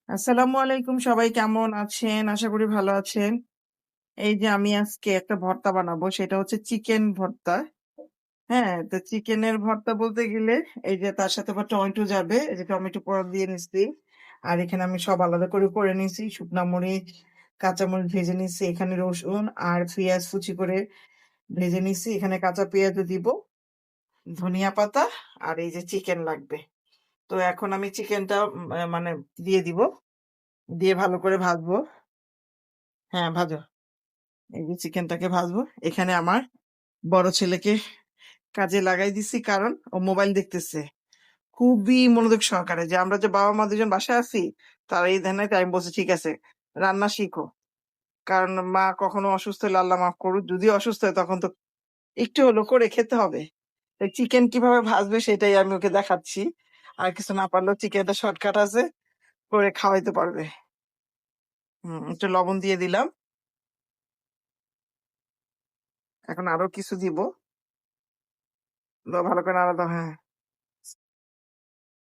আসসালামু আলাইকুম, সবাই কেমন আছেন? আশা করি ভালো আছেন। এই যে আমি আজকে একটা ভর্তা বানাবো, সেটা হচ্ছে চিকেন ভর্তা। হ্যাঁ? তো চিকেনের ভর্তা বলতে গেলে এই যে তার সাথে আবার টমেটো যাবে। এই যে টমেটো পুরা দিয়ে নিচ্ছি। আর এখানে আমি সব আলাদা করে নিছি। শুকনা মরিচ, কাঁচামরিচ ভেজে নিচ্ছি। এখানে রসুন আর পেঁয়াজ কুচি করে ভেজে নিচ্ছি। এখানে কাঁচা পেঁয়াজও দিব, ধনিয়া পাতা আর এই যে চিকেন লাগবে। তো এখন আমি চিকেনটা মানে দিয়ে দিব। দিয়ে ভালো করে ভাজবো। হ্যাঁ, ভাজো। এই যে চিকেনটাকে ভাজবো। এখানে আমার বড় ছেলেকে কাজে লাগাই দিছি, কারণ ও মোবাইল দেখতেছে খুবই মনোযোগ সহকারে। যে আমরা যে বাবা-মা দুজন বাসায় আছি, তার এই ধ্যানে আমি বলছি, ঠিক আছে, রান্না শিখো। কারণ মা কখনো অসুস্থ হলে আল্লাহ মাফ করুক, যদি অসুস্থ হয় তখন তো একটু হলেও করে খেতে হবে। তাই চিকেন কিভাবে ভাজবে সেটাই আমি ওকে দেখাচ্ছি। আর কিছু না পারলেও চিকেনটা শর্টকাট আছে, করে খাওয়াইতে পারবে। একটু লবণ দিয়ে দিলাম। এখন আরো কিছু দিব। ভালো করে নাড়া দাও। হ্যাঁ,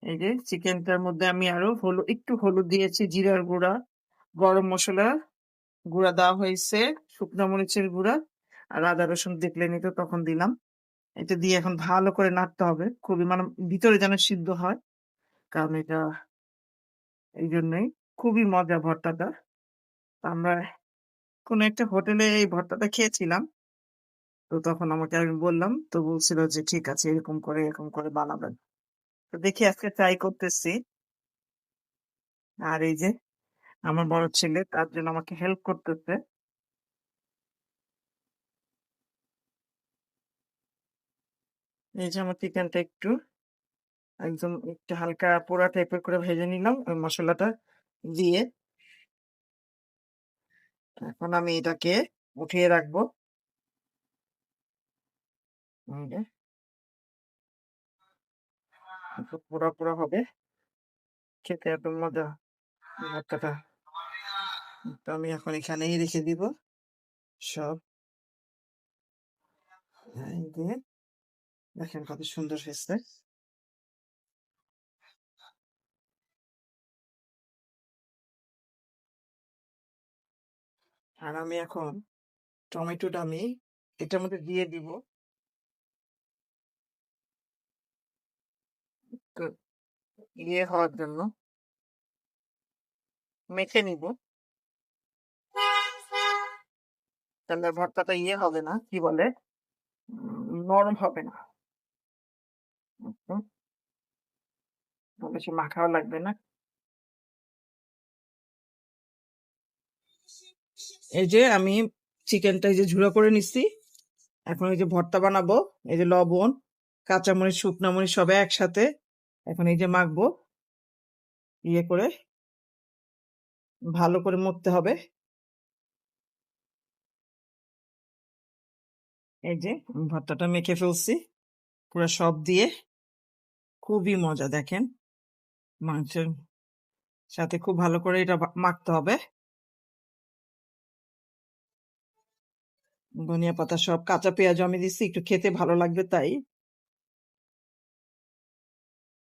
এই যে চিকেনটার মধ্যে আমি আরো একটু হলুদ দিয়েছি, জিরার গুঁড়া, গরম মসলা গুঁড়া দেওয়া হয়েছে, শুকনো মরিচের গুঁড়া আর আদা রসুন দেখলেনি তো তখন দিলাম। এটা দিয়ে এখন ভালো করে নাড়তে হবে, খুবই মানে ভিতরে যেন সিদ্ধ হয়। কারণ এটা এই জন্যই খুবই মজা ভর্তাটা। আমরা কোনো একটা হোটেলে এই ভর্তাটা খেয়েছিলাম। তো তখন আমাকে আমি বললাম, তো বলছিল যে ঠিক আছে, এরকম করে বানাবেন। তো দেখি আজকে ট্রাই করতেছি। আর এই যে আমার বড় ছেলে, তার জন্য আমাকে হেল্প করতেছে। এই যে আমার চিকেনটা একটু হালকা পোড়া টাইপের করে ভেজে নিলাম ওই মসলাটা দিয়ে। এখন আমি এটাকে উঠিয়ে রাখবো। এই যে একটু পোড়া হবে, খেতে এত মজা ভর্তাটা। তো আমি এখন এখানেই রেখে দিব সব। এই যে দেখেন কত সুন্দর হয়েছে। আর আমি এখন টমেটোটা আমি এটার মধ্যে দিয়ে দিব। তো ইয়ে হওয়ার জন্য মেখে নিব, তাহলে ভর্তাটা ইয়ে হবে না, কি বলে, নরম হবে না। হুম, বেশি মাখাও লাগবে না। এই যে আমি চিকেনটা এই যে ঝুড়ো করে নিচ্ছি। এখন এই যে ভর্তা বানাবো, এই যে লবণ, কাঁচামরিচ, শুকনা মরিচ সব একসাথে এখন এই যে মাখবো। ইয়ে করে ভালো করে মথতে হবে। এই যে ভর্তাটা মেখে ফেলছি পুরো সব দিয়ে। খুবই মজা, দেখেন মাংসের সাথে খুব ভালো করে এটা মাখতে হবে। ধনিয়া পাতা সব, কাঁচা পেঁয়াজ আমি দিচ্ছি একটু খেতে ভালো লাগবে তাই।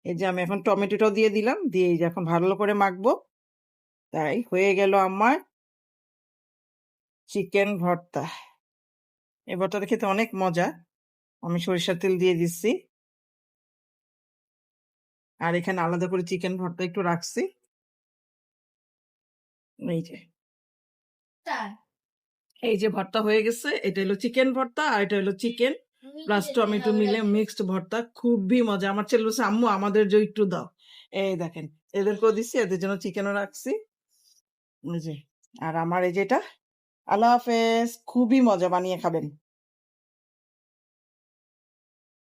এই যে আমি এখন টমেটোটাও দিয়ে দিলাম, দিয়ে এই যে এখন ভালো করে মাখবো। তাই হয়ে গেল আমার চিকেন ভর্তা। এই ভর্তাটা খেতে অনেক মজা। আমি সরিষার তেল দিয়ে দিচ্ছি। আর এখানে আলাদা করে চিকেন ভর্তা একটু রাখছি। এই যে ভর্তা হয়ে গেছে। এটা হলো চিকেন ভর্তা, আর এটা হলো চিকেন প্লাস টমেটো মিলে মিক্সড ভর্তা। খুবই মজা। আমার ছেলে বলছে, আম্মু আমাদের যে একটু দাও। এই দেখেন, এদেরকেও দিচ্ছি, এদের জন্য চিকেনও রাখছি। এই যে আর আমার এই যেটা, আল্লাহ হাফেজ। খুবই মজা, বানিয়ে খাবেন।